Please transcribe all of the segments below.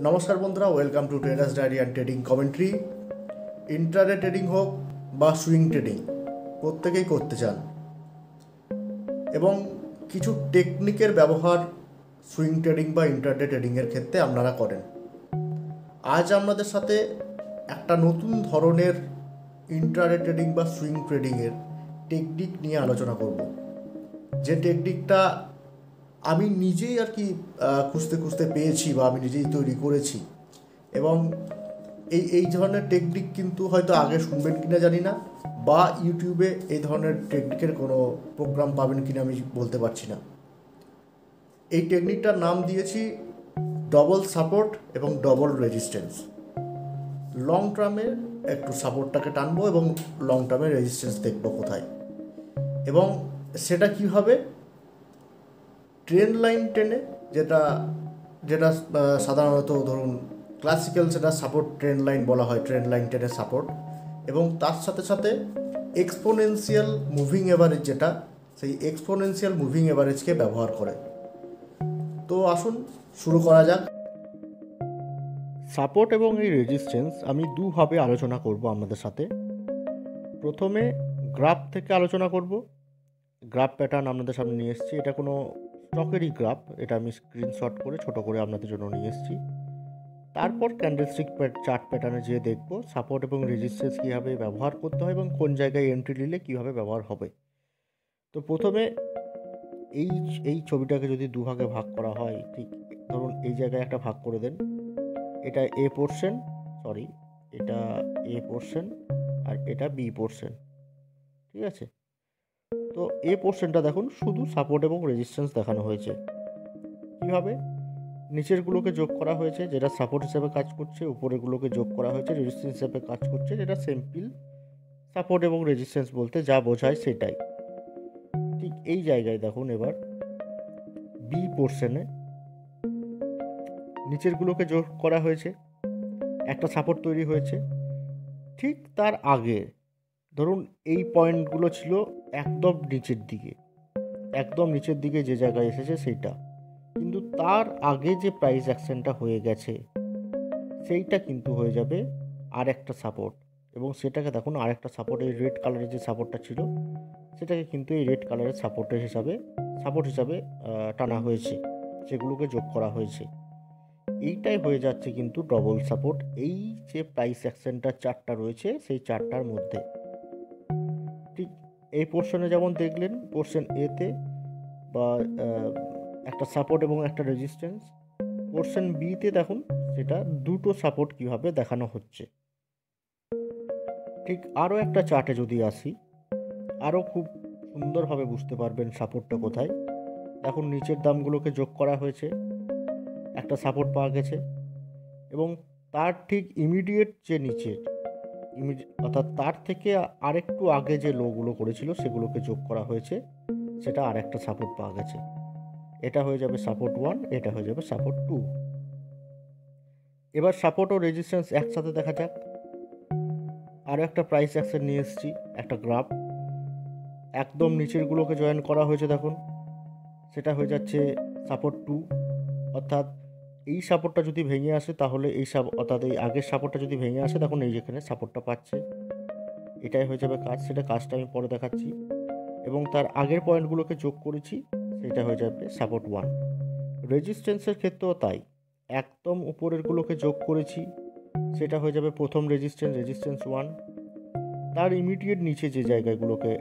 নমস্কার বন্ধুরা, welcome to traders diary and trading commentary. Intraday trading হোক বা সুইং ট্রেডিং, প্রত্যেকেই করতে চান এবং কিছু টেকনিকের ব্যবহার সুইং ট্রেডিং বা ইন্ট্রাডে ট্রেডিংয়ের ক্ষেত্রে আপনারা করেন। আজ আপনাদের সাথে একটা নতুন ধরনের ইন্ট্রাডে ট্রেডিং বা সুইং ট্রেডিংয়ের টেকনিক নিয়ে আলোচনা করব, যে টেকনিকটা আমি নিজেই খুঁজতে খুঁজতে পেয়েছি বা আমি নিজেই তৈরি করেছি। এবং এই ধরনের টেকনিক কিন্তু হয়তো আগে শুনবেন কিনা জানি না, বা ইউটিউবে এই ধরনের টেকনিকের কোনো প্রোগ্রাম পাবেন কিনা আমি বলতে পারছি না। এই টেকনিকটার নাম দিয়েছি ডবল সাপোর্ট এবং ডবল রেজিস্ট্যান্স। লং টার্মে একটু সাপোর্টটাকে টানবো এবং লং টার্মে রেজিস্ট্যান্স দেখবো কোথায়, এবং সেটা কীভাবে ট্রেন্ড লাইন টেনে, যেটা যেটা সাধারণত ধরুন ক্লাসিক্যাল সেটা সাপোর্ট ট্রেন্ড লাইন বলা হয়, ট্রেন্ড লাইন টেনে সাপোর্ট, এবং তার সাথে সাথে এক্সপোনেনশিয়াল মুভিং এভারেজ, যেটা সেই এক্সপোনেনশিয়াল মুভিং এভারেজকে ব্যবহার করে। তো আসুন শুরু করা যাক। সাপোর্ট এবং এই রেজিস্ট্যান্স আমি দুভাবে আলোচনা করব আপনাদের সাথে। প্রথমে গ্রাফ থেকে আলোচনা করব। গ্রাফ প্যাটার্ন আপনাদের সামনে নিয়ে এসেছি, এটা কোনো স্টকেরই গ্রাফ, এটা আমি স্ক্রিনশট করে ছোট করে আপনাদের জন্য নিয়ে এসেছি। তারপর ক্যান্ডেলস্টিক চার্ট প্যাটার্নে যেয়ে দেখব সাপোর্ট এবং রেজিস্ট্যান্স কীভাবে ব্যবহার করতে হয় এবং কোন জায়গায় এন্ট্রি নিলে কীভাবে ব্যবহার হবে। তো প্রথমে এই ছবিটাকে যদি দুভাগে ভাগ করা হয়, ঠিক ধরুন এই জায়গায় একটা ভাগ করে দেন, এটা এ পোর্শন, এটা এ পোর্শন আর এটা বি পোর্শন, ঠিক আছে। তো এ পোর্শনটা দেখুন শুধু সাপোর্ট এবং রেজিস্ট্যান্স দেখানো হয়েছে। কীভাবে? নিচেরগুলোকে যোগ করা হয়েছে যেটা সাপোর্ট হিসাবে কাজ করছে, উপরেরগুলোকে যোগ করা হয়েছে রেজিস্ট্যান্স হিসাবে কাজ করছে, যেটা সিম্পল সাপোর্ট এবং রেজিস্ট্যান্স বলতে যা বোঝায় সেটাই। ঠিক এই জায়গায় দেখুন এবার বি পোর্শনে নিচেরগুলোকে যোগ করা হয়েছে, একটা সাপোর্ট তৈরি হয়েছে। ঠিক তার আগে ধরুন এই পয়েন্টগুলো ছিল একদম নিচের দিকে যে জায়গায় এসেছে সেইটা, কিন্তু তার আগে যে প্রাইস অ্যাকশনটা হয়ে গেছে সেইটা কিন্তু হয়ে যাবে আর একটা সাপোর্ট, এবং সেটাকে দেখুন আর একটা সাপোর্ট, এই রেড কালারের যে সাপোর্টটা ছিল সেটাকে কিন্তু এই রেড কালারের সাপোর্ট হিসাবে টানা হয়েছে, সেগুলোকে যোগ করা হয়েছে। এইটাই হয়ে যাচ্ছে কিন্তু ডবল সাপোর্ট, এই যে প্রাইস অ্যাকশনটা চারটা রয়েছে সেই চারটার মধ্যে। ঠিক এই পোর্শনে যেমন দেখলেন পোর্শন এতে বা একটা সাপোর্ট এবং একটা রেজিস্ট্যান্স, পোর্শন বিতে দেখুন সেটা দুটো সাপোর্ট কীভাবে দেখানো হচ্ছে। ঠিক আরও একটা চার্টে যদি আসি, আরও খুব সুন্দরভাবে বুঝতে পারবেন সাপোর্টটা কোথায়। দেখুন নিচের দামগুলোকে যোগ করা হয়েছে, একটা সাপোর্ট পাওয়া গেছে, এবং তার ঠিক ইমিডিয়েট যে নিচের অর্থাৎ তার থেকে আরেকটু আগে যে লোগুলো করেছিল সেগুলোকে যোগ করা হয়েছে, সেটা আর একটা সাপোর্ট পাওয়া গেছে। এটা হয়ে যাবে সাপোর্ট 1, এটা হয়ে যাবে সাপোর্ট 2। এবার সাপোর্ট ও রেজিস্ট্যান্স একসাথে দেখা যাক। আরও একটা প্রাইস অ্যাকশন নিয়ে এসেছি, একটা গ্রাফ, একদম নিচেরগুলোকে জয়েন করা হয়েছে দেখুন, সেটা হয়ে যাচ্ছে সাপোর্ট 2। অর্থাৎ এই সাপোর্টটা যদি ভেঙে আসে তাহলে অর্থাৎ এই আগের সাপোর্টটা যদি ভেঙে আসে তখন এই যেখানে সাপোর্টটা পাচ্ছে, এটাই হয়ে যাবে কাজ। কাজটা আমি পরে দেখাচ্ছি, এবং তার আগের পয়েন্টগুলোকে যোগ করেছি, সেটা হয়ে যাবে সাপোর্ট 1। রেজিস্ট্যান্সের ক্ষেত্রেও তাই, একদম উপরেরগুলোকে যোগ করেছি, সেটা হয়ে যাবে প্রথম রেজিস্ট্যান্স 1। তার ইমিডিয়েট নিচে যে জায়গাগুলোকে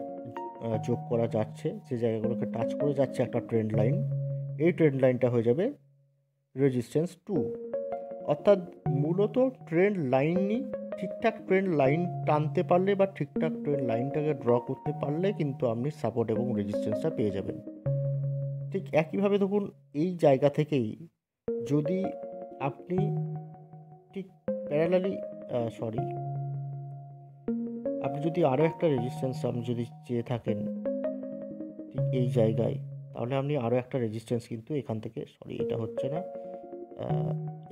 যোগ করা যাচ্ছে, যে জায়গাগুলোকে টাচ করে যাচ্ছে একটা ট্রেন্ড লাইন, এই ট্রেন্ড লাইনটা হয়ে যাবে রেজিস্ট্যান্স 2। অর্থাৎ মূলত ট্রেন্ড লাইনই ঠিকঠাক ট্রেন্ড লাইন টানতে পারলে বা ঠিকঠাক ট্রেন্ড লাইনটাকে ড্র করতে পারলে কিন্তু আপনি সাপোর্ট এবং রেজিস্ট্যান্সটা পেয়ে যাবেন। ঠিক একইভাবে দেখুন এই জায়গা থেকেই যদি আপনি ঠিক প্যারালালি আপনি যদি আরও একটা রেজিস্ট্যান্স আপনি যদি চেয়ে থাকেন ঠিক এই জায়গায়, তাহলে আপনি আরও একটা রেজিস্ট্যান্স কিন্তু এখান থেকে এটা হচ্ছে না,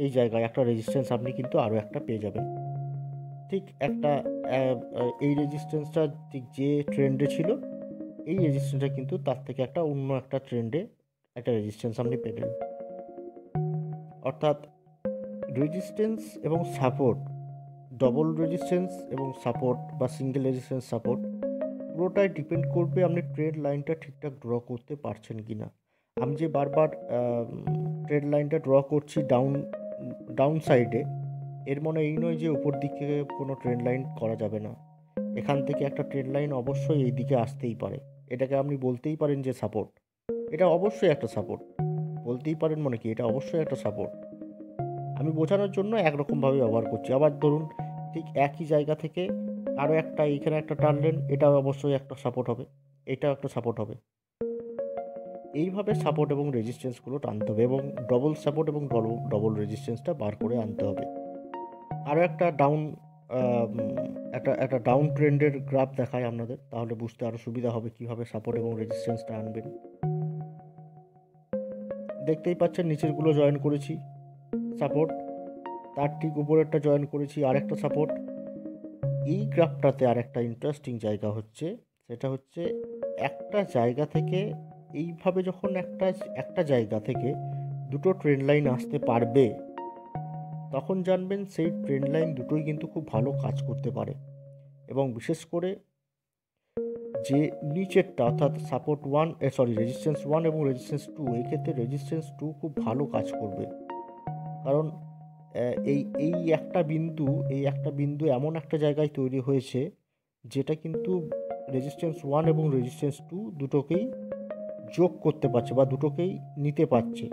এই জায়গায় একটা রেজিস্ট্যান্স আপনি কিন্তু আরও একটা পেয়ে যাবেন। ঠিক একটা এই রেজিস্ট্যান্সটা ঠিক যে ট্রেন্ডে ছিল, এই রেজিস্ট্যান্সটা কিন্তু তার থেকে একটা অন্য একটা ট্রেন্ডে একটা রেজিস্ট্যান্স আপনি পেলেন। অর্থাৎ রেজিস্ট্যান্স এবং সাপোর্ট, ডবল রেজিস্ট্যান্স এবং সাপোর্ট বা সিঙ্গেল রেজিস্ট্যান্স সাপোর্ট পুরোটাই ডিপেন্ড করবে আপনি ট্রেড লাইনটা ঠিকঠাক ড্র করতে পারছেন কি না। আমি যে বারবার ট্রেড লাইনটা ড্র করছি ডাউন সাইডে, এর মানে এই নয় যে উপর দিকে কোনো ট্রেড লাইন করা যাবে না। এখান থেকে একটা ট্রেড লাইন অবশ্যই এই দিকে আসতেই পারে, এটাকে আপনি বলতেই পারেন যে সাপোর্ট। এটা অবশ্যই একটা সাপোর্ট বলতেই পারেন, মানে কি এটা অবশ্যই একটা সাপোর্ট। আমি বোঝানোর জন্য একরকমভাবে ব্যবহার করছি। আবার ধরুন ঠিক একই জায়গা থেকে আরও একটা এইখানে একটা টানলেন, এটা অবশ্যই একটা সাপোর্ট হবে, এটাও একটা সাপোর্ট হবে। এইভাবে সাপোর্ট এবং রেজিস্ট্যান্সগুলো টানতে হবে এবং ডবল সাপোর্ট এবং ডবল রেজিস্ট্যান্সটা বার করে আনতে হবে। আরও একটা একটা ডাউন ট্রেন্ডের গ্রাফ দেখায় আপনাদের, তাহলে বুঝতে আরও সুবিধা হবে কীভাবে সাপোর্ট এবং রেজিস্ট্যান্সটা আনবেন। দেখতেই পাচ্ছেন নিচেরগুলো জয়েন করেছি সাপোর্ট, তার ঠিক উপরেরটা জয়েন করেছি আরেকটা সাপোর্ট। এই গ্রাফটাতে আর একটা ইন্টারেস্টিং জায়গা হচ্ছে, সেটা হচ্ছে একটা জায়গা থেকে এইভাবে যখন একটা জায়গা থেকে দুটো ট্রেন্ড লাইন আসতে পারবে, তখন জানবেন সেই ট্রেন্ড লাইন দুটোই কিন্তু খুব ভালো কাজ করতে পারে। এবং বিশেষ করে যে নিচেরটা অর্থাৎ রেজিস্ট্যান্স 1 এবং রেজিস্ট্যান্স 2, এই ক্ষেত্রে রেজিস্ট্যান্স 2 খুব ভালো কাজ করবে। কারণ এই একটা বিন্দু এমন একটা জায়গায় তৈরি হয়েছে যেটা কিন্তু রেজিস্ট্যান্স 1 এবং রেজিস্ট্যান্স 2 দুটোকেই যোগ করতে পারছে বা দুটোকেই নিতে পারছে।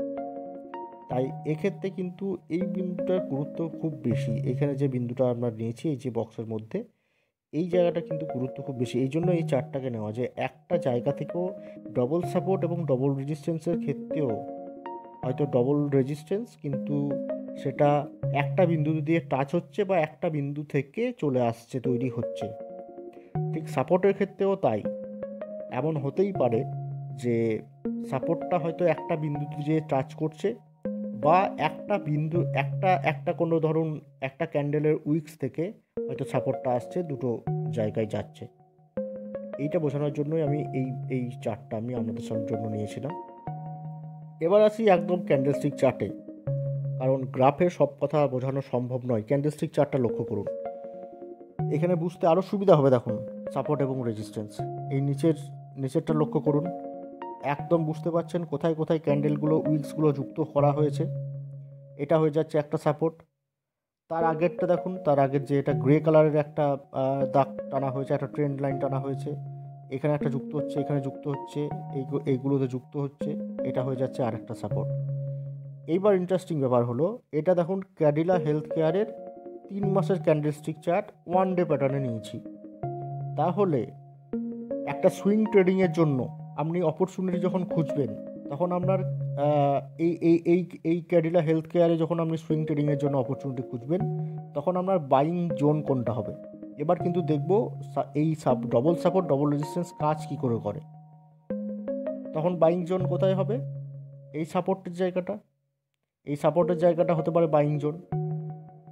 তাই এক্ষেত্রে কিন্তু এই বিন্দুটার গুরুত্ব খুব বেশি। এখানে যে বিন্দুটা আমরা নিয়েছি এই যে বক্সের মধ্যে, এই জায়গাটা কিন্তু গুরুত্ব খুব বেশি। এই জন্য এই চার্টটাকে নেওয়া, যে একটা জায়গা থেকেও ডবল সাপোর্ট এবং ডবল রেজিস্ট্যান্সের ক্ষেত্রেও হয়তো ডবল রেজিস্ট্যান্স কিন্তু সেটা একটা বিন্দু দিয়ে টাচ হচ্ছে বা একটা বিন্দু থেকে চলে আসছে, তৈরি হচ্ছে। ঠিক সাপোর্টের ক্ষেত্রেও তাই, এমন হতেই পারে যে সাপোর্টটা হয়তো একটা বিন্দু দিয়ে টাচ করছে বা একটা কোনো ধরুন একটা ক্যান্ডেলের উইক্স থেকে হয়তো সাপোর্টটা আসছে, দুটো জায়গায় যাচ্ছে। এইটা বোঝানোর জন্যই আমি এই চার্টটা আমি আপনাদের জন্য নিয়েছিলাম। এবার আসি একদম ক্যান্ডেলস্টিক চার্টে, কারণ গ্রাফে সব কথা বোঝানো সম্ভব নয়। ক্যান্ডেলস্টিক চার্টটা লক্ষ্য করুন, এখানে বুঝতে আরও সুবিধা হবে। দেখুন সাপোর্ট এবং রেজিস্ট্যান্স, এই নিচেরটা লক্ষ্য করুন, একদম বুঝতে পারছেন কোথায় কোথায় ক্যান্ডেলগুলো উইক্সগুলো যুক্ত করা হয়েছে। এটা হয়ে যাচ্ছে একটা সাপোর্ট। তার আগেরটা দেখুন, তার আগের যে এটা গ্রে কালারের একটা দাগ টানা হয়েছে, একটা ট্রেন্ড লাইন টানা হয়েছে, এখানে একটা যুক্ত হচ্ছে, এখানে যুক্ত হচ্ছে, এইগুলোতে যুক্ত হচ্ছে, এটা হয়ে যাচ্ছে আরেকটা সাপোর্ট। এইবার ইন্টারেস্টিং ব্যাপার হলো, এটা দেখুন ক্যাডিলা হেলথ কেয়ারের 3 মাসের ক্যান্ডেলস্টিক চার্ট 1 ডে প্যাটার্নে নিয়েছি। তাহলে একটা সুইং ট্রেডিংয়ের জন্য আপনি অপরচুনিটি যখন খুঁজবেন, তখন আপনার এই ক্যাডিলা হেলথ কেয়ারে যখন আপনি সুইং ট্রেডিংয়ের জন্য অপরচুনিটি খুঁজবেন, তখন আপনার বাইং জোন কোনটা হবে। এবার কিন্তু দেখব এই ডবল সাপোর্ট ডবল রেজিস্ট্যান্স কাজ কী করে। তখন বাইং জোন কোথায় হবে? এই সাপোর্টের জায়গাটা হতে পারে বাইং জোন।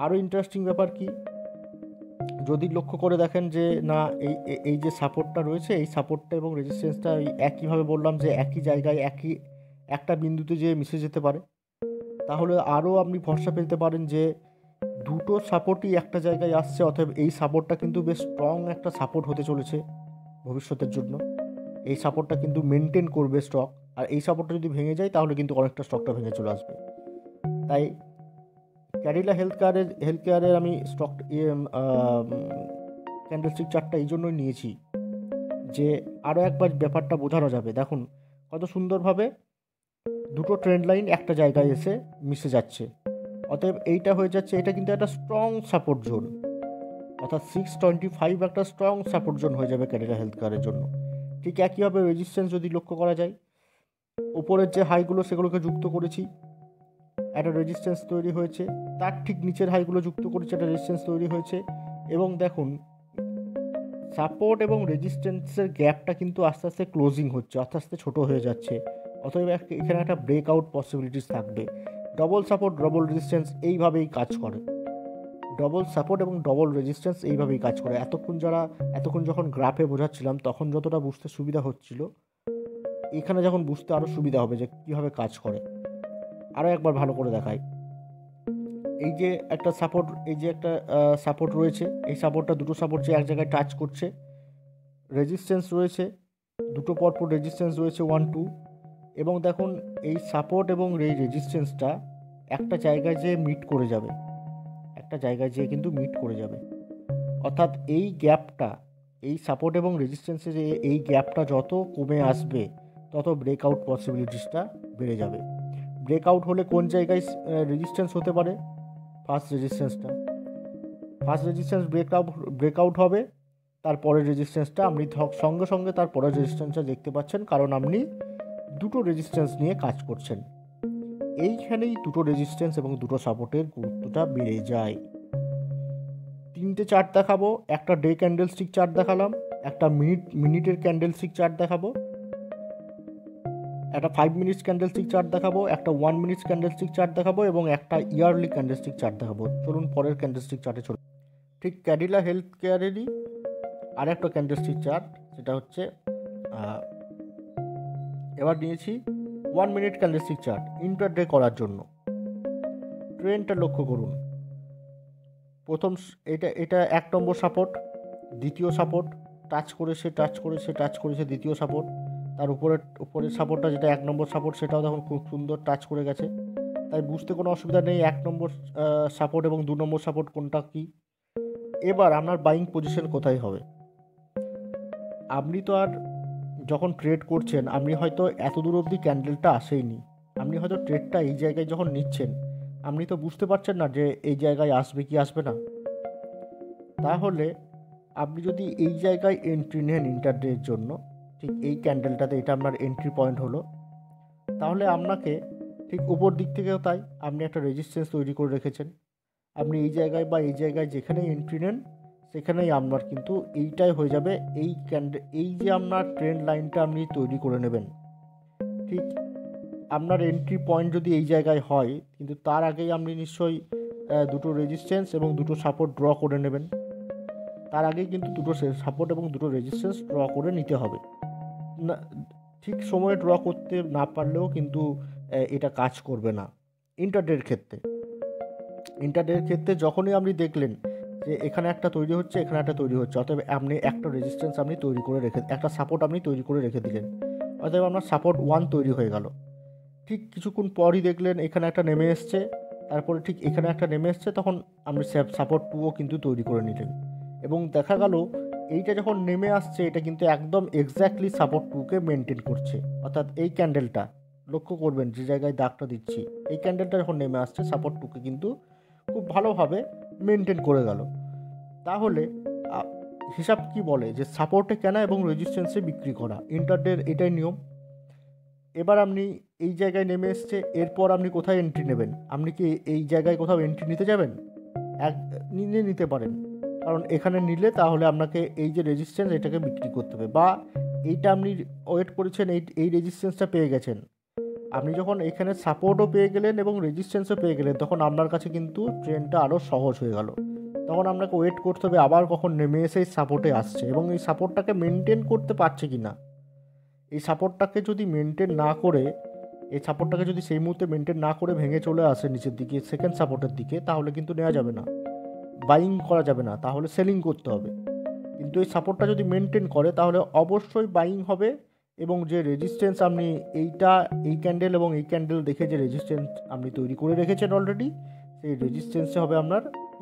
আরও ইন্টারেস্টিং ব্যাপার কি, যদি লক্ষ্য করে দেখেন যে না এই যে সাপোর্টটা রয়েছে, এই সাপোর্টটা এবং রেজিস্ট্যান্সটা একইভাবে বললাম যে একই জায়গায় একটা বিন্দুতে যে মিশে যেতে পারে, তাহলে আরও আপনি ভরসা পেতে পারেন যে দুটো সাপোর্টই একটা জায়গায় আসছে, অতএব এই সাপোর্টটা কিন্তু বেশ স্ট্রং একটা সাপোর্ট হতে চলেছে ভবিষ্যতের জন্য। এই সাপোর্টটা কিন্তু মেনটেন করবে স্টক, আর এই সাপোর্টটা যদি ভেঙে যায় তাহলে কিন্তু অনেকটা স্টকটা ভেঙে চলে আসবে। তাই ক্যাডিলা হেলথ কেয়ারের আমি ক্যান্ডেলস্টিক চার্টটা এই জন্যই নিয়েছি যে আরও একবার ব্যাপারটা বোঝানো যাবে। দেখুন কত সুন্দরভাবে দুটো ট্রেন্ড লাইন একটা জায়গায় এসে মিশে যাচ্ছে, অতএব এইটা হয়ে যাচ্ছে, এটা কিন্তু একটা স্ট্রং সাপোর্ট জোন, অর্থাৎ 625 একটা স্ট্রং সাপোর্ট জোন হয়ে যাবে ক্যাডিলা হেলথ কেয়ারের জন্য। ঠিক একইভাবে রেজিস্ট্যান্স যদি লক্ষ্য করা যায়, উপরের যে হাইগুলো সেগুলোকে যুক্ত করেছি, একটা রেজিস্ট্যান্স তৈরি হয়েছে, তার ঠিক নিচের হাইগুলো যুক্ত করেছে, একটা রেজিস্ট্যান্স তৈরি হয়েছে। এবং দেখুন সাপোর্ট এবং রেজিস্ট্যান্সের গ্যাপটা কিন্তু আস্তে আস্তে ক্লোজিং হচ্ছে, আস্তে আস্তে ছোটো হয়ে যাচ্ছে, অতএব এখানে একটা ব্রেকআউট পসিবিলিটিস থাকবে। ডবল সাপোর্ট ডবল রেজিস্ট্যান্স এইভাবেই কাজ করে, ডবল সাপোর্ট এবং ডবল রেজিস্ট্যান্স এইভাবেই কাজ করে। এতক্ষণ যখন গ্রাফে বোঝাচ্ছিলাম তখন যতটা বুঝতে সুবিধা হচ্ছিল, এখানে যখন বুঝতে আরও সুবিধা হবে যে কীভাবে কাজ করে। আরও একবার ভালো করে দেখাই, এই যে একটা সাপোর্ট, এই যে একটা সাপোর্ট রয়েছে, এই সাপোর্টটা দুটো সাপোর্ট যে এক জায়গায় টাচ করছে, রেজিস্ট্যান্স রয়েছে দুটো পরপর, রেজিস্ট্যান্স রয়েছে 1 2, এবং দেখুন এই সাপোর্ট এবং এই রেজিস্ট্যান্সটা একটা জায়গায় যেয়ে মিট করে যাবে, একটা জায়গায় যেয়ে কিন্তু মিট করে যাবে। অর্থাৎ এই গ্যাপটা, এই সাপোর্ট এবং রেজিস্ট্যান্সের এই গ্যাপটা যত কমে আসবে তত ব্রেকআউট পসিবিলিটিসটা বেড়ে যাবে। ব্রেকআউট হলে কোন জায়গায় রেজিস্ট্যান্স হতে পারে? ফার্স্ট রেজিস্ট্যান্স ব্রেকআউট হবে, তারপরের রেজিস্ট্যান্সটা আপনি সঙ্গে সঙ্গে তারপরের রেজিস্ট্যান্সটা দেখতে পাচ্ছেন, কারণ আপনি দুটো রেজিস্ট্যান্স নিয়ে কাজ করছেন। এইখানেই দুটো রেজিস্ট্যান্স এবং দুটো সাপোর্টের গুরুত্বটা বেড়ে যায়। 3টে চার্ট দেখাবো, একটা ডে ক্যান্ডেলস্টিক চার্ট দেখালাম, একটা মিনিটের ক্যান্ডেলস্টিক চার্ট দেখাবো, একটা 5 মিনিটস ক্যান্ডেলস্টিক চার্ট দেখাবো, একটা 1 মিনিটস ক্যান্ডেলস্টিক চার্ট দেখাবো, এবং একটা ইয়ারলি ক্যান্ডেলস্টিক চার্ট দেখাবো। চলুন পরের ক্যান্ডেলস্টিক চার্টে চলুন। ঠিক ক্যাডিলা হেলথ কেয়ারেরই আর একটা ক্যান্ডেলস্টিক চার্ট, সেটা হচ্ছে এবার নিয়েছি 1 মিনিট ক্যান্ডেলস্টিক চার্ট ইন্টারডে করার জন্য। ট্রেন্ডটা লক্ষ্য করুন। প্রথম এটা 1 নম্বর সাপোর্ট, দ্বিতীয় সাপোর্ট টাচ করেছে, দ্বিতীয় সাপোর্ট, তার উপরের সাপোর্টটা যেটা 1 নম্বর সাপোর্ট সেটাও দেখুন খুব সুন্দর টাচ করে গেছে। তাই বুঝতে কোনো অসুবিধা নেই 1 নম্বর সাপোর্ট এবং 2 নম্বর সাপোর্ট কোনটা কি। এবার আপনার বাইং পজিশন কোথায় হবে? আপনি তো আর যখন ট্রেড করছেন, আপনি হয়তো এত দূর অবধি ক্যান্ডেলটা আসেইনি, আপনি হয়তো ট্রেডটা এই জায়গায় যখন নিচ্ছেন আপনি তো বুঝতে পারছেন না যে এই জায়গায় আসবে কি আসবে না। তাহলে আপনি যদি এই জায়গায় এন্ট্রি নেন ইন্টারডের জন্য, ঠিক এই ক্যান্ডেলটাতে এটা আপনার এন্ট্রি পয়েন্ট হলো, তাহলে আপনাকে ঠিক উপর দিক থেকেও তাই আপনি একটা রেজিস্ট্যান্স তৈরি করে রেখেছেন। আপনি এই জায়গায় বা এই জায়গায় যেখানেই এন্ট্রি নেন সেখানেই আপনার কিন্তু এইটাই হয়ে যাবে, এই যে আপনার ট্রেন্ড লাইনটা আপনি তৈরি করে নেবেন। ঠিক আপনার এন্ট্রি পয়েন্ট যদি এই জায়গায় হয়, কিন্তু তার আগেই আপনি নিশ্চয়ই দুটো রেজিস্ট্যান্স এবং দুটো সাপোর্ট ড্র করে নেবেন। তার আগেই কিন্তু দুটো সাপোর্ট এবং দুটো রেজিস্ট্যান্স ড্র করে নিতে হবে না। ঠিক সময়ে ড্র করতে না পারলেও কিন্তু এটা কাজ করবে না। ইন্টারডের ক্ষেত্রে যখনই আপনি দেখলেন যে এখানে একটা তৈরি হচ্ছে, এখানে একটা তৈরি হচ্ছে, অতএব আপনি একটা রেজিস্ট্যান্স আপনি তৈরি করে রেখে, একটা সাপোর্ট আপনি তৈরি করে রেখে দিলেন, অতএব আপনার সাপোর্ট 1 তৈরি হয়ে গেল। ঠিক কিছুক্ষণ পরই দেখলেন এখানে একটা নেমে এসছে, তারপরে ঠিক এখানে একটা নেমে এসছে, তখন আপনি সাপোর্ট 2ও কিন্তু তৈরি করে নিলেন, এবং দেখা গেল এইটা যখন নেমে আসছে এটা কিন্তু একদম এক্স্যাক্টলি সাপোর্ট 2কে মেনটেন করছে। অর্থাৎ এই ক্যান্ডেলটা লক্ষ্য করবেন, যে জায়গায় দাগটা দিচ্ছি, এই ক্যান্ডেলটা যখন নেমে আসছে সাপোর্ট 2কে কিন্তু খুব ভালোভাবে মেনটেন করে গেল। তাহলে হিসাব কি বলে যে সাপোর্টে কেনা এবং রেজিস্ট্যান্সে বিক্রি করা, ইন্টারডের এটাই নিয়ম। এবার আপনি এই জায়গায় নেমে এসছে, এরপর আপনি কোথায় এন্ট্রি নেবেন? আপনি কি এই জায়গায় কোথাও এন্ট্রি নিতে যাবেন? নিতে পারেন, কারণ এখানে নিলে তাহলে আপনাকে এই যে রেজিস্ট্যান্স এটাকে বিক্রি করতে হবে, বা এইটা আপনি ওয়েট করেছেন, এই রেজিস্ট্যান্সটা পেয়ে গেছেন, আপনি যখন এখানে সাপোর্টও পেয়ে গেলেন এবং রেজিস্ট্যান্সও পেয়ে গেলেন, তখন আপনার কাছে কিন্তু ট্রেনটা আরও সহজ হয়ে গেল। তখন আপনাকে ওয়েট করতে হবে আবার কখন নেমে এসে সাপোর্টে আসছে এবং এই সাপোর্টটাকে মেনটেন করতে পারছে কি না। এই সাপোর্টটাকে যদি মেনটেন না করে, এই সাপোর্টটাকে যদি সেই মুহূর্তে মেনটেন না করে ভেঙে চলে আসে নিচের দিকে সেকেন্ড সাপোর্টের দিকে, তাহলে কিন্তু নেওয়া যাবে না, বাইং করা যাবে না, তাহলে সেলিং করতে হবে। কিন্তু এই সাপোর্টটা যদি মেনটেন করে তাহলে অবশ্যই বাইং হবে, এবং যে রেজিস্ট্যান্স আপনি এই ক্যান্ডেল এবং এই ক্যান্ডেল দেখে যে রেজিস্ট্যান্স আপনি তৈরি করে রেখেছেন অলরেডি, সেই রেজিস্ট্যান্সে হবে আপনার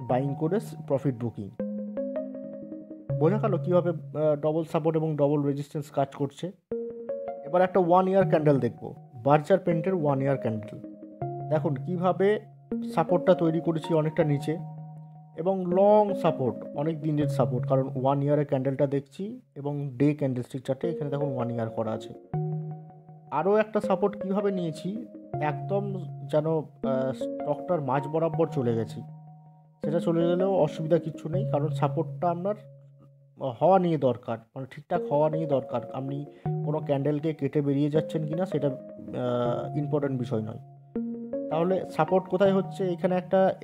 বাইং করে প্রফিট বুকিং। বোঝা গেল কীভাবে ডবল সাপোর্ট এবং ডবল রেজিস্ট্যান্স কাজ করছে। এবার একটা 1 ইয়ার ক্যান্ডেল দেখব, বার্জার পেন্টের 1 ইয়ার ক্যান্ডেল। দেখুন কিভাবে সাপোর্টটা তৈরি করেছি অনেকটা নিচে, এবং লং সাপোর্ট, অনেক দিনের সাপোর্ট, কারণ 1 ইয়ারের ক্যান্ডেলটা দেখছি এবং ডে ক্যান্ডেলস্টিক চার্টে এখানে দেখুন 1 ইয়ার করা আছে। আরও একটা সাপোর্ট কিভাবে নিয়েছি, একদম যেন স্টকটার মাঝ বরাবর চলে গেছি, সেটা চলে গেলেও অসুবিধা কিছু নেই, কারণ সাপোর্টটা আপনার হওয়া নিয়ে দরকার, মানে ঠিকঠাক হওয়া নিয়ে দরকার। আপনি কোনো ক্যান্ডেলকে কেটে বেরিয়ে যাচ্ছেন কি না সেটা ইম্পর্ট্যান্ট বিষয় নয়। তাহলে সাপোর্ট কোথায় হচ্ছে? এখানে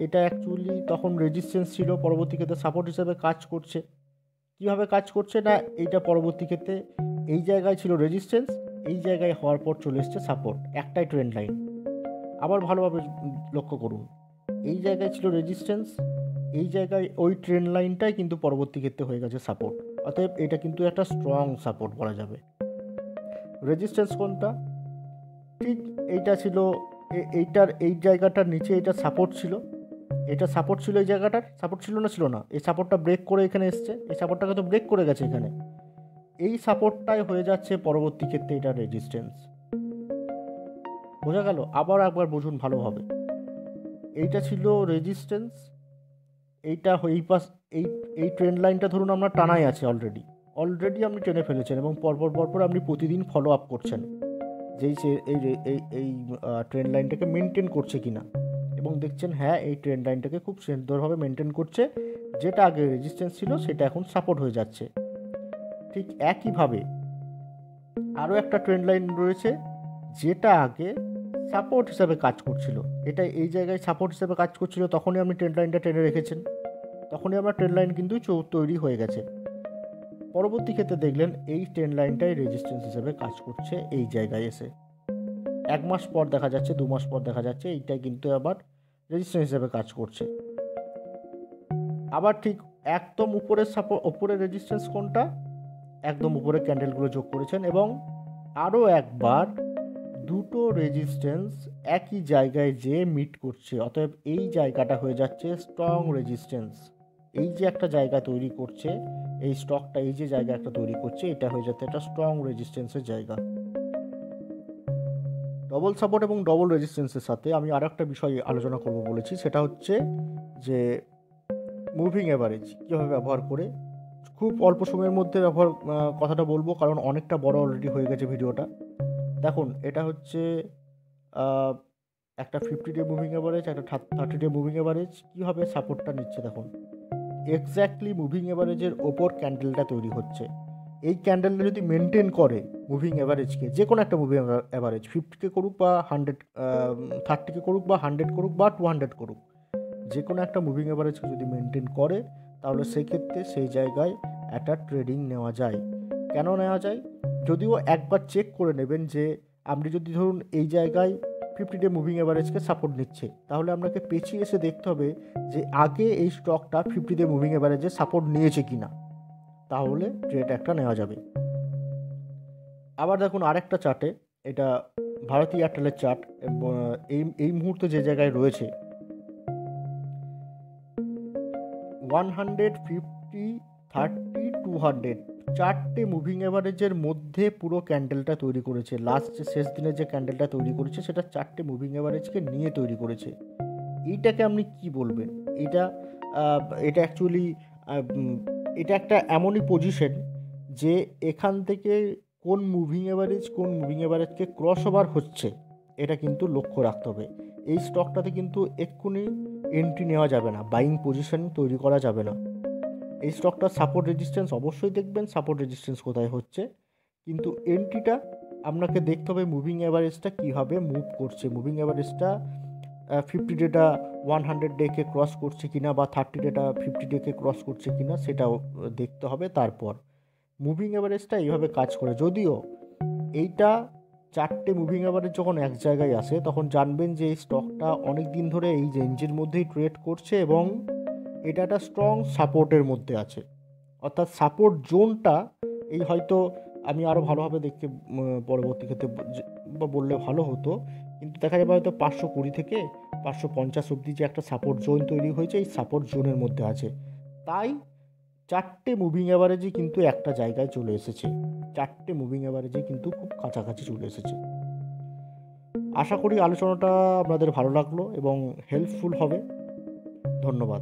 এটা অ্যাকচুয়ালি তখন রেজিস্ট্যান্স ছিল, পরবর্তী ক্ষেত্রে সাপোর্ট হিসেবে কাজ করছে। কীভাবে কাজ করছে না, এইটা পরবর্তী ক্ষেত্রে এই জায়গায় ছিল রেজিস্ট্যান্স, এই জায়গায় হওয়ার পর চলে এসছে সাপোর্ট, একটাই ট্রেন্ড লাইন। আবার ভালোভাবে লক্ষ্য করুন, এই জায়গায় ছিল রেজিস্ট্যান্স, এই জায়গায় ওই ট্রেন লাইনটাই কিন্তু পরবর্তী ক্ষেত্রে হয়ে গেছে সাপোর্ট। অতএব এটা কিন্তু একটা স্ট্রং সাপোর্ট বলা যাবে। রেজিস্ট্যান্স কোনটা? ঠিক এইটা ছিল, এইটার এই জায়গাটার নিচে এটা সাপোর্ট ছিল, এটা সাপোর্ট ছিল, এই জায়গাটার সাপোর্ট ছিল না, ছিল না, এই সাপোর্টটা ব্রেক করে এখানে এসছে, এই সাপোর্টটাকে তো ব্রেক করে গেছে এখানে, এই সাপোর্টটাই হয়ে যাচ্ছে পরবর্তী ক্ষেত্রে এটা রেজিস্ট্যান্স। বোঝা গেল? আবার একবার বুঝুন ভালোভাবে। এইটা ছিল রেজিস্ট্যান্স, এইটা এই পাশ, এই ট্রেন লাইনটা ধরুন আপনার টানাই আছে, অলরেডি আপনি টেনে ফেলেছেন এবং পরপর আপনি প্রতিদিন ফলো আপ করছেন যেই সে এই ট্রেন লাইনটাকে মেনটেন করছে কিনা, এবং দেখছেন হ্যাঁ এই ট্রেন লাইনটাকে খুব সুন্দরভাবে মেনটেন করছে, যেটা আগে রেজিস্ট্যান্স ছিল সেটা এখন সাপোর্ট হয়ে যাচ্ছে। ঠিক একইভাবে আরও একটা ট্রেন লাইন রয়েছে যেটা আগে সাপোর্ট হিসাবে কাজ করছিল, এটা এই জায়গায় সাপোর্ট হিসাবে কাজ করছিল, তখনই আপনি ট্রেন লাইনটা টেনে রেখেছেন, তখনই আমার ট্রেন লাইন কিন্তু তৈরি হয়ে গেছে। পরবর্তী ক্ষেত্রে দেখলেন এই ট্রেন লাইনটাই রেজিস্ট্যান্স হিসেবে কাজ করছে এই জায়গায় এসে, 1 মাস পর দেখা যাচ্ছে, 2 মাস পর দেখা যাচ্ছে এইটাই কিন্তু আবার রেজিস্ট্যান্স হিসেবে কাজ করছে। আবার ঠিক একদম উপরের রেজিস্ট্যান্স কোনটা? একদম উপরে ক্যান্ডেলগুলো যোগ করেছেন এবং আরও একবার দুটো রেজিস্ট্যান্স একই জায়গায় যেয়ে মিট করছে, অতএব এই জায়গাটা হয়ে যাচ্ছে স্ট্রং রেজিস্ট্যান্স। এই যে একটা জায়গা তৈরি করছে, এই স্টকটা এই যে জায়গা একটা তৈরি করছে, এটা হয়ে যাচ্ছে একটা স্ট্রং রেজিস্ট্যান্সের জায়গা। ডবল সাপোর্ট এবং ডবল রেজিস্ট্যান্সের সাথে আমি আর একটা বিষয় আলোচনা করব বলেছি, সেটা হচ্ছে যে মুভিং অ্যাভারেজ কীভাবে ব্যবহার করে। খুব অল্প সময়ের মধ্যে কথাটা বলবো, কারণ অনেকটা বড় অলরেডি হয়ে গেছে ভিডিওটা। দেখুন, এটা হচ্ছে একটা 50-ডে মুভিং অ্যাভারেজ, একটা 30-ডে মুভিং অ্যাভারেজ। কীভাবে সাপোর্টটা নিচ্ছে দেখুন, এক্স্যাক্টলি মুভিং অ্যাভারেজের ওপর ক্যান্ডেলটা তৈরি হচ্ছে। এই ক্যান্ডেলটা যদি মেনটেন করে মুভিং অ্যাভারেজকে, যে কোনো একটা মুভিং অ্যাভারেজ 50কে করুক বা 30কে করুক বা 100 করুক বা 200 করুক, যে কোনো একটা মুভিং অ্যাভারেজকে যদি মেনটেন করে, তাহলে সেক্ষেত্রে সেই জায়গায় একটা ট্রেডিং নেওয়া যায়। কেন নেওয়া যায়? যদিও একবার চেক করে নেবেন যে আপনি যদি ধরুন এই জায়গায় 50-ডে মুভিং অ্যাভারেজকে সাপোর্ট নিচ্ছে, তাহলে আপনাকে পেছিয়ে এসে দেখতে হবে যে আগে এই স্টকটা 50-ডে মুভিং অ্যাভারেজে সাপোর্ট নিয়েছে কিনা, তাহলে ট্রেড একটা নেওয়া যাবে। আবার দেখুন আরেকটা চার্টে, এটা ভারতী এয়ারটেলের চার্ট, এই মুহূর্তে যে জায়গায় রয়েছে 100, 50, 30, 200 চারটে মুভিং অ্যাভারেজের মধ্যে পুরো ক্যান্ডেলটা তৈরি করেছে। লাস্ট যে শেষ দিনে যে ক্যান্ডেলটা তৈরি করেছে সেটা 4টে মুভিং অ্যাভারেজকে নিয়ে তৈরি করেছে। এইটাকে আপনি কি বলবেন? এটা অ্যাকচুয়ালি এটা একটা এমনই পজিশন যে এখান থেকে কোন মুভিং অ্যাভারেজকে ক্রস ওভার হচ্ছে এটা কিন্তু লক্ষ্য রাখতে হবে। এই স্টকটাতে কিন্তু এক্ষুনি এন্ট্রি নেওয়া যাবে না, বাইং পজিশন তৈরি করা যাবে না। এই স্টকটার সাপোর্ট রেজিস্ট্যান্স অবশ্যই দেখবেন, সাপোর্ট রেজিস্ট্যান্স কোথায় হচ্ছে, কিন্তু এন্ট্রিটা আপনাকে দেখতে হবে মুভিং অ্যাভারেজটা কীভাবে মুভ করছে। মুভিং অ্যাভারেজটা 50 ডেটা 100 ডেকে ক্রস করছে কিনা বা 30 ডেটা 50 ডেকে ক্রস করছে কিনা সেটাও দেখতে হবে। তারপর মুভিং অ্যাভারেজটা এইভাবে কাজ করে। যদিও এইটা 4টে মুভিং অ্যাভারেজ যখন এক জায়গায় আসে, তখন জানবেন যে এই স্টকটা অনেক দিন ধরে এই রেঞ্জের মধ্যেই ট্রেড করছে এবং এটা একটা স্ট্রং সাপোর্টের মধ্যে আছে। অর্থাৎ সাপোর্ট জোনটা এই, হয়তো আমি আরও ভালোভাবে দেখতে পরবর্তী ক্ষেত্রে বললে ভালো হতো, কিন্তু দেখা যাবে হয়তো 520 থেকে 550 অবধি যে একটা সাপোর্ট জোন তৈরি হয়েছে, এই সাপোর্ট জোনের মধ্যে আছে। তাই 4টে মুভিং অ্যাভারেজই কিন্তু একটা জায়গায় চলে এসেছে, 4টে মুভিং অ্যাভারেজই কিন্তু খুব কাছাকাছি চলে এসেছে। আশা করি আলোচনাটা আপনাদের ভালো লাগলো এবং হেল্পফুল হবে। ধন্যবাদ।